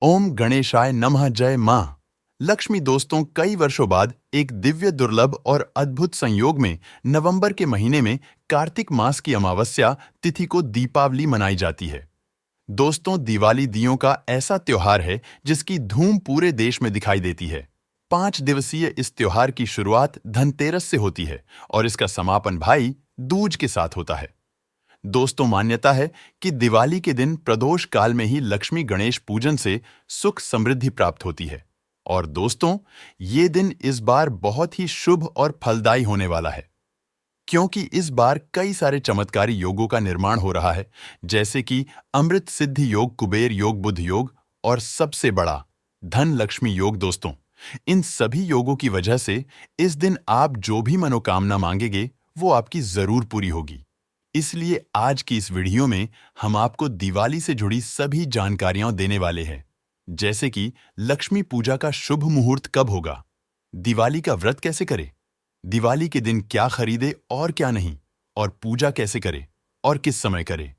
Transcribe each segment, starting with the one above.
ओम गणेशाय नमः। जय मां लक्ष्मी। दोस्तों, कई वर्षों बाद एक दिव्य, दुर्लभ और अद्भुत संयोग में नवंबर के महीने में कार्तिक मास की अमावस्या तिथि को दीपावली मनाई जाती है। दोस्तों, दिवाली दियों का ऐसा त्योहार है जिसकी धूम पूरे देश में दिखाई देती है। 5 दिवसीय इस त्योहार की शुरुआत धनतेरस से होती है और इसका समापन भाई दूज के साथ होता है। दोस्तों, मान्यता है कि दिवाली के दिन प्रदोष काल में ही लक्ष्मी गणेश पूजन से सुख समृद्धि प्राप्त होती है। और दोस्तों, ये दिन इस बार बहुत ही शुभ और फलदायी होने वाला है, क्योंकि इस बार कई सारे चमत्कारी योगों का निर्माण हो रहा है, जैसे कि अमृत सिद्धि योग, कुबेर योग, बुध योग और सबसे बड़ा धन लक्ष्मी योग। दोस्तों, इन सभी योगों की वजह से इस दिन आप जो भी मनोकामना मांगेंगे वो आपकी जरूर पूरी होगी। इसलिए आज की इस वीडियो में हम आपको दिवाली से जुड़ी सभी जानकारियां देने वाले हैं, जैसे कि लक्ष्मी पूजा का शुभ मुहूर्त कब होगा, दिवाली का व्रत कैसे करें, दिवाली के दिन क्या खरीदे और क्या नहीं, और पूजा कैसे करें और किस समय करें।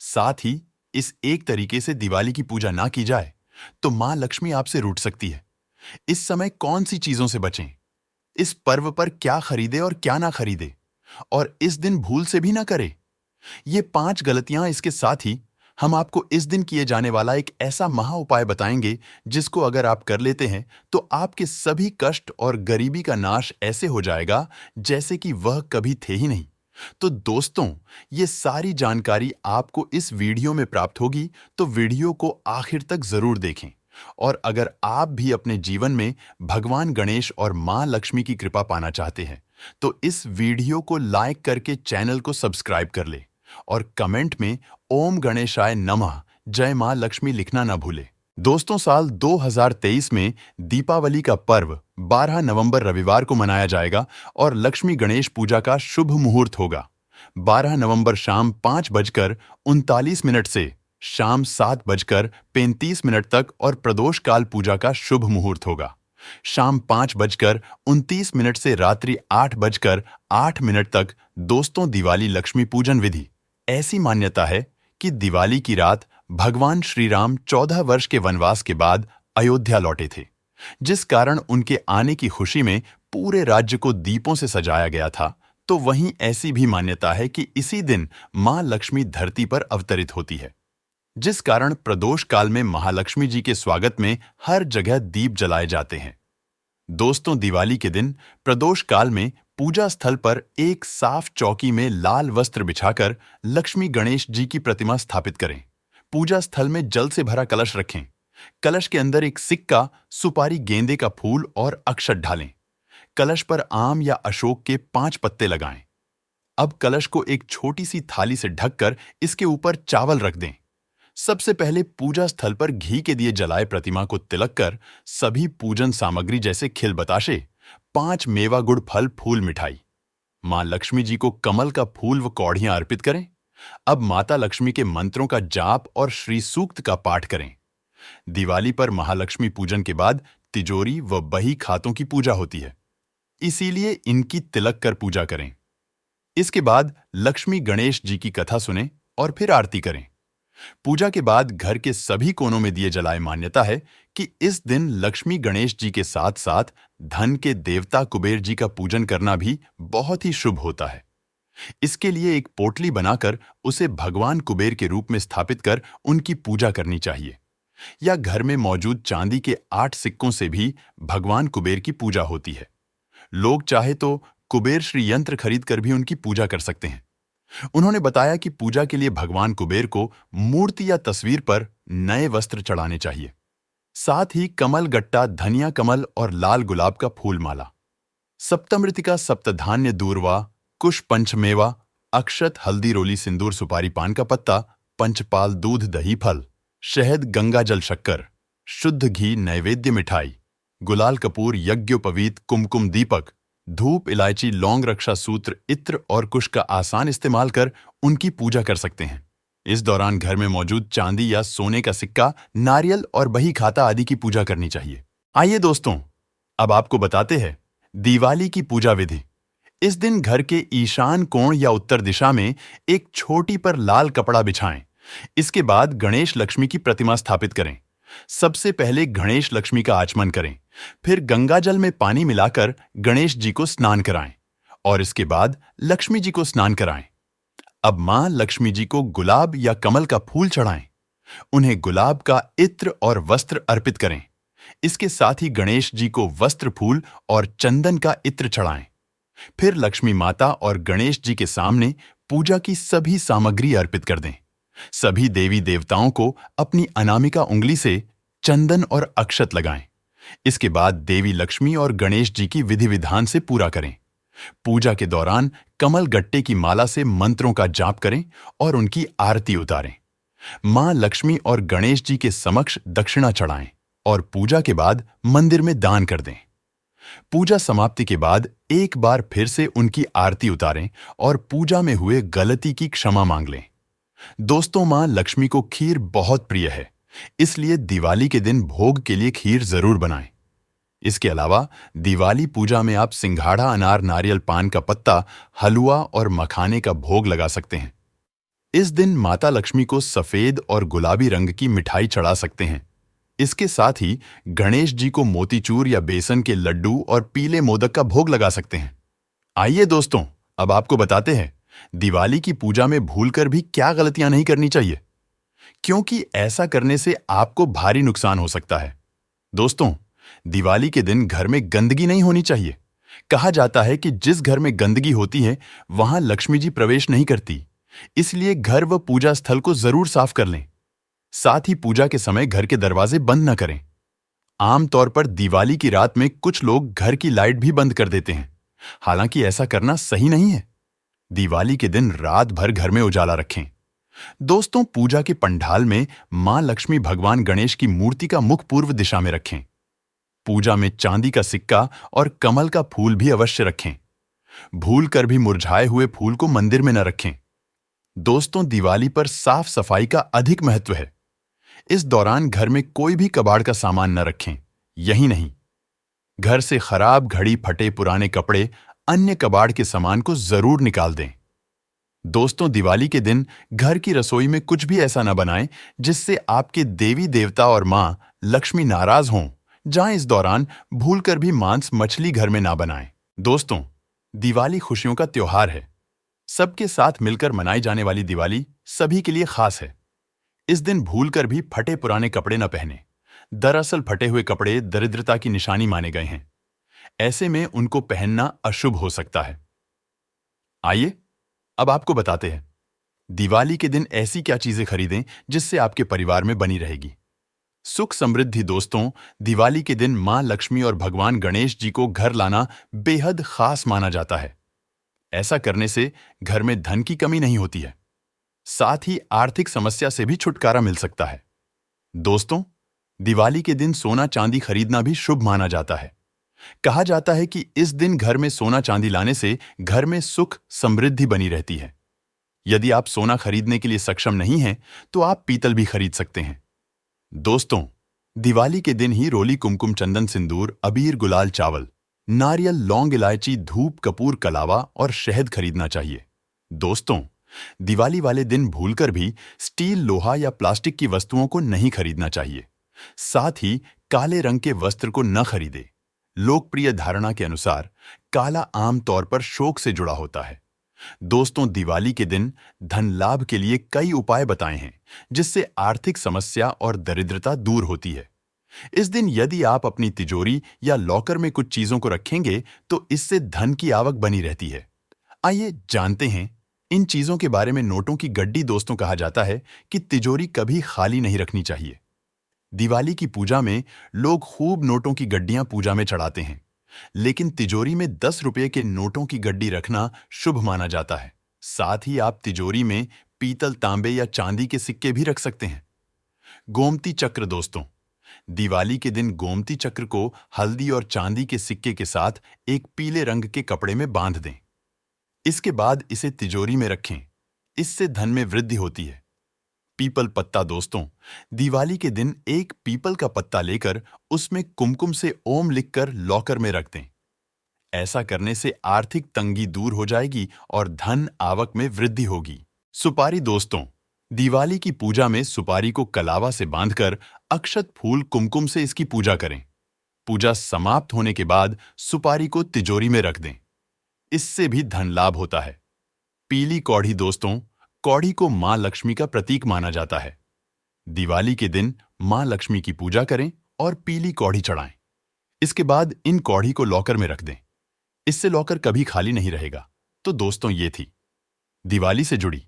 साथ ही इस एक तरीके से दिवाली की पूजा ना की जाए तो मां लक्ष्मी आपसे रूठ सकती है। इस समय कौन सी चीजों से बचें, इस पर्व पर क्या खरीदे और क्या ना खरीदे, और इस दिन भूल से भी ना करें। ये 5 गलतियां, इसके साथ ही हम आपको इस दिन किए जाने वाला एक ऐसा महा उपाय बताएंगे जिसको अगर आप कर लेते हैं तो आपके सभी कष्ट और गरीबी का नाश ऐसे हो जाएगा जैसे कि वह कभी थे ही नहीं। तो दोस्तों, ये सारी जानकारी आपको इस वीडियो में प्राप्त होगी, तो वीडियो को आखिर तक जरूर देखें। और अगर आप भी अपने जीवन में भगवान गणेश और मां लक्ष्मी की कृपा पाना चाहते हैं तो इस वीडियो को लाइक करके चैनल को सब्सक्राइब कर ले और कमेंट में ओम गणेशाय नमः जय मां लक्ष्मी लिखना ना भूले। दोस्तों, साल 2023 में दीपावली का पर्व 12 नवंबर रविवार को मनाया जाएगा और लक्ष्मी गणेश पूजा का शुभ मुहूर्त होगा 12 नवंबर शाम 5:39 से शाम 7:35 तक, और प्रदोष काल पूजा का शुभ मुहूर्त होगा शाम 5:29 से रात्रि 8:08 तक। दोस्तों, दिवाली लक्ष्मी पूजन विधि। ऐसी मान्यता है कि दिवाली की रात भगवान श्री राम 14 वर्ष के वनवास के बाद अयोध्या लौटे थे, जिस कारण उनके आने की खुशी में पूरे राज्य को दीपों से सजाया गया था। तो वहीं ऐसी भी मान्यता है कि इसी दिन मां लक्ष्मी धरती पर अवतरित होती है, जिस कारण प्रदोष काल में महालक्ष्मी जी के स्वागत में हर जगह दीप जलाए जाते हैं। दोस्तों, दिवाली के दिन प्रदोष काल में पूजा स्थल पर एक साफ चौकी में लाल वस्त्र बिछाकर लक्ष्मी गणेश जी की प्रतिमा स्थापित करें। पूजा स्थल में जल से भरा कलश रखें। कलश के अंदर एक सिक्का, सुपारी, गेंदे का फूल और अक्षत डालें। कलश पर आम या अशोक के 5 पत्ते लगाएं। अब कलश को एक छोटी सी थाली से ढककर इसके ऊपर चावल रख दें। सबसे पहले पूजा स्थल पर घी के दिए जलाए प्रतिमा को तिलक कर सभी पूजन सामग्री जैसे खिल बताशे, 5 मेवा, गुड़, फल, फूल, मिठाई, मां लक्ष्मी जी को कमल का फूल व कौड़ियां अर्पित करें। अब माता लक्ष्मी के मंत्रों का जाप और श्री सूक्त का पाठ करें। दिवाली पर महालक्ष्मी पूजन के बाद तिजोरी व बही खातों की पूजा होती है, इसीलिए इनकी तिलक कर पूजा करें। इसके बाद लक्ष्मी गणेश जी की कथा सुनें और फिर आरती करें। पूजा के बाद घर के सभी कोनों में दिए जलाए। मान्यता है कि इस दिन लक्ष्मी गणेश जी के साथ साथ धन के देवता कुबेर जी का पूजन करना भी बहुत ही शुभ होता है। इसके लिए एक पोटली बनाकर उसे भगवान कुबेर के रूप में स्थापित कर उनकी पूजा करनी चाहिए, या घर में मौजूद चांदी के 8 सिक्कों से भी भगवान कुबेर की पूजा होती है। लोग चाहे तो कुबेर श्री यंत्र खरीद कर भी उनकी पूजा कर सकते हैं। उन्होंने बताया कि पूजा के लिए भगवान कुबेर को मूर्ति या तस्वीर पर नए वस्त्र चढ़ाने चाहिए। साथ ही कमल गट्टा, धनिया कमल और लाल गुलाब का फूल माला, सप्तमृतिका, सप्तधान्य, दूर्वा, कुश, पंचमेवा, अक्षत, हल्दी, रोली, सिंदूर, सुपारी, पान का पत्ता, पंचपाल, दूध, दही, फल, शहद, गंगा जल, शक्कर, शुद्ध घी, नैवेद्य, मिठाई, गुलाल, कपूर, यज्ञोपवीत, कुमकुम, दीपक, धूप, इलायची, लौंग, रक्षा सूत्र, इत्र और कुश का आसान इस्तेमाल कर उनकी पूजा कर सकते हैं। इस दौरान घर में मौजूद चांदी या सोने का सिक्का, नारियल और बही खाता आदि की पूजा करनी चाहिए। आइए दोस्तों, अब आपको बताते हैं दिवाली की पूजा विधि। इस दिन घर के ईशान कोण या उत्तर दिशा में एक छोटी पर लाल कपड़ा बिछाएं। इसके बाद गणेश लक्ष्मी की प्रतिमा स्थापित करें। सबसे पहले गणेश लक्ष्मी का आचमन करें, फिर गंगा जल में पानी मिलाकर गणेश जी को स्नान कराएं और इसके बाद लक्ष्मी जी को स्नान कराएं। अब मां लक्ष्मी जी को गुलाब या कमल का फूल चढ़ाएं। उन्हें गुलाब का इत्र और वस्त्र अर्पित करें। इसके साथ ही गणेश जी को वस्त्र, फूल और चंदन का इत्र चढ़ाएं। फिर लक्ष्मी माता और गणेश जी के सामने पूजा की सभी सामग्री अर्पित कर दें। सभी देवी देवताओं को अपनी अनामिका उंगली से चंदन और अक्षत लगाएं। इसके बाद देवी लक्ष्मी और गणेश जी की विधि विधान से पूरा करें। पूजा के दौरान कमल गट्टे की माला से मंत्रों का जाप करें और उनकी आरती उतारें। मां लक्ष्मी और गणेश जी के समक्ष दक्षिणा चढ़ाएं और पूजा के बाद मंदिर में दान कर दें। पूजा समाप्ति के बाद एक बार फिर से उनकी आरती उतारें और पूजा में हुए गलती की क्षमा मांग लें। दोस्तों, मां लक्ष्मी को खीर बहुत प्रिय है, इसलिए दिवाली के दिन भोग के लिए खीर जरूर बनाएं। इसके अलावा दिवाली पूजा में आप सिंघाड़ा, अनार, नारियल, पान का पत्ता, हलवा और मखाने का भोग लगा सकते हैं। इस दिन माता लक्ष्मी को सफेद और गुलाबी रंग की मिठाई चढ़ा सकते हैं। इसके साथ ही गणेश जी को मोतीचूर या बेसन के लड्डू और पीले मोदक का भोग लगा सकते हैं। आइए दोस्तों, अब आपको बताते हैं दिवाली की पूजा में भूलकर भी क्या गलतियां नहीं करनी चाहिए, क्योंकि ऐसा करने से आपको भारी नुकसान हो सकता है। दोस्तों, दिवाली के दिन घर में गंदगी नहीं होनी चाहिए। कहा जाता है कि जिस घर में गंदगी होती है वहां लक्ष्मी जी प्रवेश नहीं करती, इसलिए घर व पूजा स्थल को जरूर साफ कर लें। साथ ही पूजा के समय घर के दरवाजे बंद न करें। आमतौर पर दिवाली की रात में कुछ लोग घर की लाइट भी बंद कर देते हैं, हालांकि ऐसा करना सही नहीं है। दिवाली के दिन रात भर घर में उजाला रखें। दोस्तों, पूजा के पंडाल में मां लक्ष्मी, भगवान गणेश की मूर्ति का मुख पूर्व दिशा में रखें। पूजा में चांदी का सिक्का और कमल का फूल भी अवश्य रखें। भूलकर भी मुरझाए हुए फूल को मंदिर में न रखें। दोस्तों, दिवाली पर साफ सफाई का अधिक महत्व है। इस दौरान घर में कोई भी कबाड़ का सामान न रखें। यही नहीं, घर से खराब घड़ी, फटे पुराने कपड़े, अन्य कबाड़ के सामान को जरूर निकाल दें। दोस्तों, दिवाली के दिन घर की रसोई में कुछ भी ऐसा न बनाएं जिससे आपके देवी देवता और मां लक्ष्मी नाराज हों। जहां इस दौरान भूलकर भी मांस, मछली घर में ना बनाएं। दोस्तों, दिवाली खुशियों का त्योहार है। सबके साथ मिलकर मनाई जाने वाली दिवाली सभी के लिए खास है। इस दिन भूलकर भी फटे पुराने कपड़े न पहने। दरअसल फटे हुए कपड़े दरिद्रता की निशानी माने गए हैं। ऐसे में उनको पहनना अशुभ हो सकता है। आइए, अब आपको बताते हैं दिवाली के दिन ऐसी क्या चीजें खरीदें जिससे आपके परिवार में बनी रहेगी सुख समृद्धि। दोस्तों, दिवाली के दिन मां लक्ष्मी और भगवान गणेश जी को घर लाना बेहद खास माना जाता है। ऐसा करने से घर में धन की कमी नहीं होती है, साथ ही आर्थिक समस्या से भी छुटकारा मिल सकता है। दोस्तों, दिवाली के दिन सोना चांदी खरीदना भी शुभ माना जाता है। कहा जाता है कि इस दिन घर में सोना चांदी लाने से घर में सुख समृद्धि बनी रहती है। यदि आप सोना खरीदने के लिए सक्षम नहीं हैं, तो आप पीतल भी खरीद सकते हैं। दोस्तों, दिवाली के दिन ही रोली, कुमकुम, चंदन, सिंदूर, अबीर, गुलाल, चावल, नारियल, लौंग, इलायची, धूप, कपूर, कलावा और शहद खरीदना चाहिए। दोस्तों, दिवाली वाले दिन भूलकर भी स्टील, लोहा या प्लास्टिक की वस्तुओं को नहीं खरीदना चाहिए। साथ ही काले रंग के वस्त्र को न खरीदे। लोकप्रिय धारणा के अनुसार काला आम तौर पर शोक से जुड़ा होता है। दोस्तों, दिवाली के दिन धन लाभ के लिए कई उपाय बताए हैं जिससे आर्थिक समस्या और दरिद्रता दूर होती है। इस दिन यदि आप अपनी तिजोरी या लॉकर में कुछ चीजों को रखेंगे तो इससे धन की आवक बनी रहती है। आइए जानते हैं इन चीजों के बारे में। नोटों की गड्डी। दोस्तों, कहा जाता है कि तिजोरी कभी खाली नहीं रखनी चाहिए। दिवाली की पूजा में लोग खूब नोटों की गड्डियां पूजा में चढ़ाते हैं, लेकिन तिजोरी में 10 रुपये के नोटों की गड्डी रखना शुभ माना जाता है। साथ ही आप तिजोरी में पीतल, तांबे या चांदी के सिक्के भी रख सकते हैं। गोमती चक्र। दोस्तों, दिवाली के दिन गोमती चक्र को हल्दी और चांदी के सिक्के के साथ एक पीले रंग के कपड़े में बांध दें। इसके बाद इसे तिजोरी में रखें। इससे धन में वृद्धि होती है। पीपल पत्ता। दोस्तों, दिवाली के दिन एक पीपल का पत्ता लेकर उसमें कुमकुम से ओम लिखकर लॉकर में रख दें। ऐसा करने से आर्थिक तंगी दूर हो जाएगी और धन आवक में वृद्धि होगी। सुपारी। दोस्तों, दिवाली की पूजा में सुपारी को कलावा से बांधकर अक्षत फूल कुमकुम से इसकी पूजा करें। पूजा समाप्त होने के बाद सुपारी को तिजोरी में रख दें। इससे भी धन लाभ होता है। पीली कौड़ी दोस्तों, कौड़ी को मां लक्ष्मी का प्रतीक माना जाता है। दिवाली के दिन मां लक्ष्मी की पूजा करें और पीली कौड़ी चढ़ाएं। इसके बाद इन कौड़ी को लॉकर में रख दें। इससे लॉकर कभी खाली नहीं रहेगा। तो दोस्तों, ये थी दिवाली से जुड़ी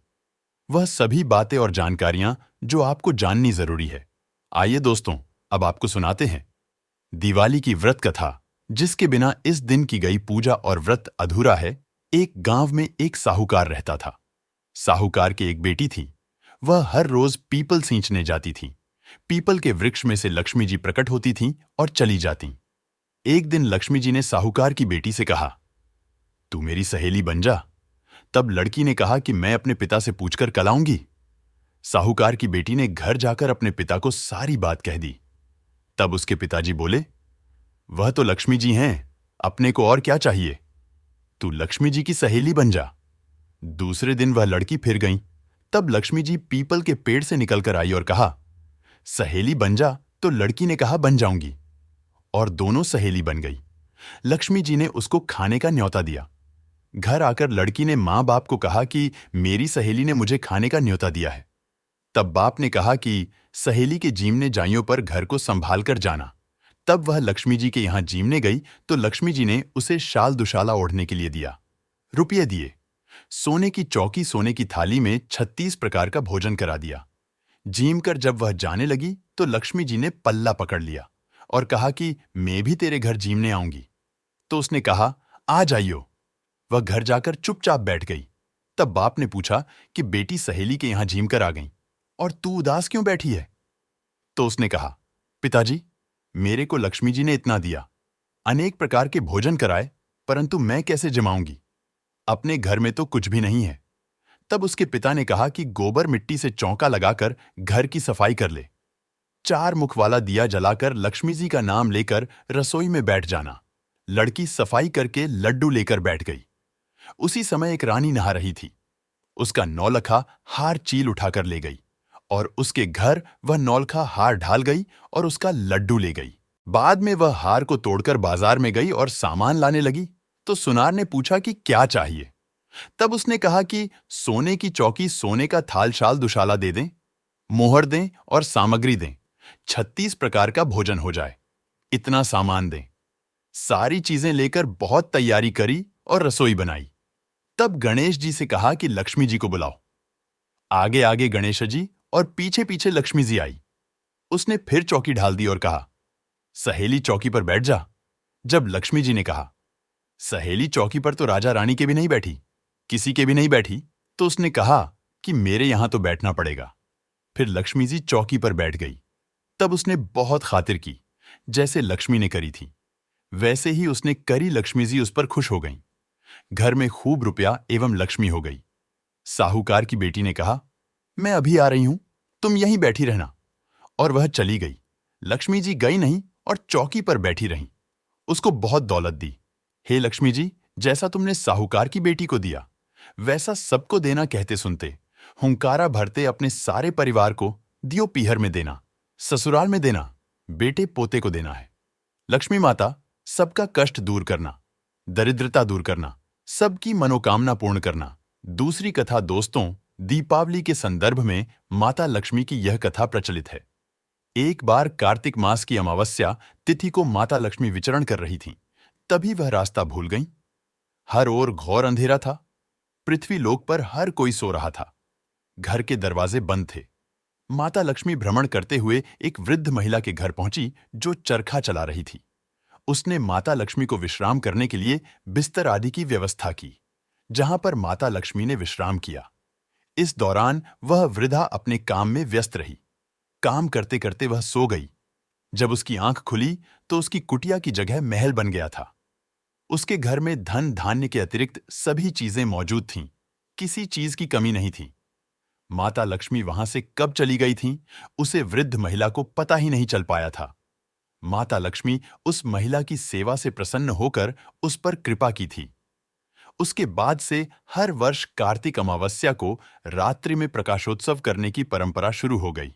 वह सभी बातें और जानकारियां जो आपको जाननी जरूरी है। आइए दोस्तों, अब आपको सुनाते हैं दिवाली की व्रत कथा, जिसके बिना इस दिन की गई पूजा और व्रत अधूरा है। एक गांव में एक साहूकार रहता था। साहूकार की एक बेटी थी। वह हर रोज पीपल सींचने जाती थी। पीपल के वृक्ष में से लक्ष्मी जी प्रकट होती थीं और चली जातीं। एक दिन लक्ष्मी जी ने साहूकार की बेटी से कहा, तू मेरी सहेली बन जा। तब लड़की ने कहा कि मैं अपने पिता से पूछकर कल आऊंगी। साहूकार की बेटी ने घर जाकर अपने पिता को सारी बात कह दी। तब उसके पिताजी बोले, वह तो लक्ष्मी जी हैं, अपने को और क्या चाहिए? तू लक्ष्मी जी की सहेली बन जा। दूसरे दिन वह लड़की फिर गई। तब लक्ष्मी जी पीपल के पेड़ से निकलकर आई और कहा, सहेली बन जा। तो लड़की ने कहा, बन जाऊंगी। और दोनों सहेली बन गई। लक्ष्मी जी ने उसको खाने का न्योता दिया। घर आकर लड़की ने मां बाप को कहा कि मेरी सहेली ने मुझे खाने का न्योता दिया है। तब बाप ने कहा कि सहेली के जीमने जाइयों पर घर को संभाल कर जाना। तब वह लक्ष्मी जी के यहां जीमने गई तो लक्ष्मी जी ने उसे शाल दुशाला ओढ़ने के लिए दिया, रुपये दिए, सोने की चौकी, सोने की थाली में 36 प्रकार का भोजन करा दिया। जीम कर जब वह जाने लगी तो लक्ष्मी जी ने पल्ला पकड़ लिया और कहा कि मैं भी तेरे घर जीमने आऊंगी। तो उसने कहा, आ जाइयो। वह घर जाकर चुपचाप बैठ गई। तब बाप ने पूछा कि बेटी सहेली के यहां जीम कर आ गई और तू उदास क्यों बैठी है? तो उसने कहा, पिताजी, मेरे को लक्ष्मी जी ने इतना दिया, अनेक प्रकार के भोजन कराए, परंतु मैं कैसे जमाऊंगी? अपने घर में तो कुछ भी नहीं है। तब उसके पिता ने कहा कि गोबर मिट्टी से चौका लगाकर घर की सफाई कर ले। 4 मुख वाला दिया जलाकर लक्ष्मी जी का नाम लेकर रसोई में बैठ जाना। लड़की सफाई करके लड्डू लेकर बैठ गई। उसी समय एक रानी नहा रही थी। उसका नौलखा हार चील उठाकर ले गई और उसके घर वह नौलखा हार ढाल गई और उसका लड्डू ले गई। बाद में वह हार को तोड़कर बाजार में गई और सामान लाने लगी। तो सुनार ने पूछा कि क्या चाहिए? तब उसने कहा कि सोने की चौकी, सोने का थाल शाल दुशाला दे दें, मोहर दें और सामग्री दें, 36 प्रकार का भोजन हो जाए, इतना सामान दें। सारी चीजें लेकर बहुत तैयारी करी और रसोई बनाई। तब गणेश जी से कहा कि लक्ष्मी जी को बुलाओ। आगे आगे गणेश जी और पीछे पीछे लक्ष्मी जी आई। उसने फिर चौकी ढाल दी और कहा, सहेली चौकी पर बैठ जा। जब लक्ष्मी जी ने कहा, सहेली चौकी पर तो राजा रानी के भी नहीं बैठी, किसी के भी नहीं बैठी, तो उसने कहा कि मेरे यहां तो बैठना पड़ेगा। फिर लक्ष्मी जी चौकी पर बैठ गई। तब उसने बहुत खातिर की, जैसे लक्ष्मी ने करी थी वैसे ही उसने करी। लक्ष्मी जी उस पर खुश हो गईं। घर में खूब रुपया एवं लक्ष्मी हो गई। साहूकार की बेटी ने कहा, मैं अभी आ रही हूं, तुम यहीं बैठी रहना। और वह चली गई। लक्ष्मी जी गई नहीं और चौकी पर बैठी रहीं। उसको बहुत दौलत दी। हे लक्ष्मी जी, जैसा तुमने साहूकार की बेटी को दिया वैसा सबको देना कहते सुनते, हुंकारा भरते अपने सारे परिवार को दियो पीहर में देना, ससुराल में देना, बेटे पोते को देना है। लक्ष्मी माता सबका कष्ट दूर करना, दरिद्रता दूर करना, सबकी मनोकामना पूर्ण करना। दूसरी कथा दोस्तों, दीपावली के संदर्भ में माता लक्ष्मी की यह कथा प्रचलित है। एक बार कार्तिक मास की अमावस्या तिथि को माता लक्ष्मी विचरण कर रही थीं। तभी वह रास्ता भूल गईं। हर ओर घोर अंधेरा था। पृथ्वी लोक पर हर कोई सो रहा था। घर के दरवाजे बंद थे। माता लक्ष्मी भ्रमण करते हुए एक वृद्ध महिला के घर पहुंची जो चरखा चला रही थी। उसने माता लक्ष्मी को विश्राम करने के लिए बिस्तर आदि की व्यवस्था की, जहां पर माता लक्ष्मी ने विश्राम किया। इस दौरान वह वृद्धा अपने काम में व्यस्त रही। काम करते करते वह सो गई। जब उसकी आंख खुली तो उसकी कुटिया की जगह महल बन गया था। उसके घर में धन धान्य के अतिरिक्त सभी चीजें मौजूद थीं। किसी चीज की कमी नहीं थी। माता लक्ष्मी वहां से कब चली गई थीं, उसे वृद्ध महिला को पता ही नहीं चल पाया था। माता लक्ष्मी उस महिला की सेवा से प्रसन्न होकर उस पर कृपा की थी। उसके बाद से हर वर्ष कार्तिक अमावस्या को रात्रि में प्रकाशोत्सव करने की परंपरा शुरू हो गई।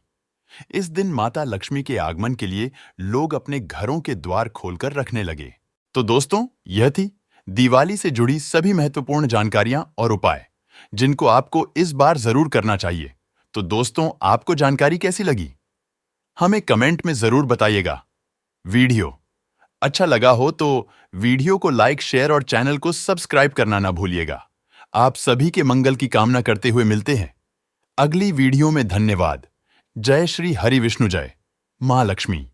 इस दिन माता लक्ष्मी के आगमन के लिए लोग अपने घरों के द्वार खोलकर रखने लगे। तो दोस्तों, यह थी दिवाली से जुड़ी सभी महत्वपूर्ण जानकारियां और उपाय, जिनको आपको इस बार जरूर करना चाहिए। तो दोस्तों, आपको जानकारी कैसी लगी? हमें कमेंट में जरूर बताइएगा। वीडियो अच्छा लगा हो तो वीडियो को लाइक, शेयर और चैनल को सब्सक्राइब करना ना भूलिएगा। आप सभी के मंगल की कामना करते हुए मिलते हैं अगली वीडियो में। धन्यवाद। जय श्री हरि विष्णु, जय मां लक्ष्मी।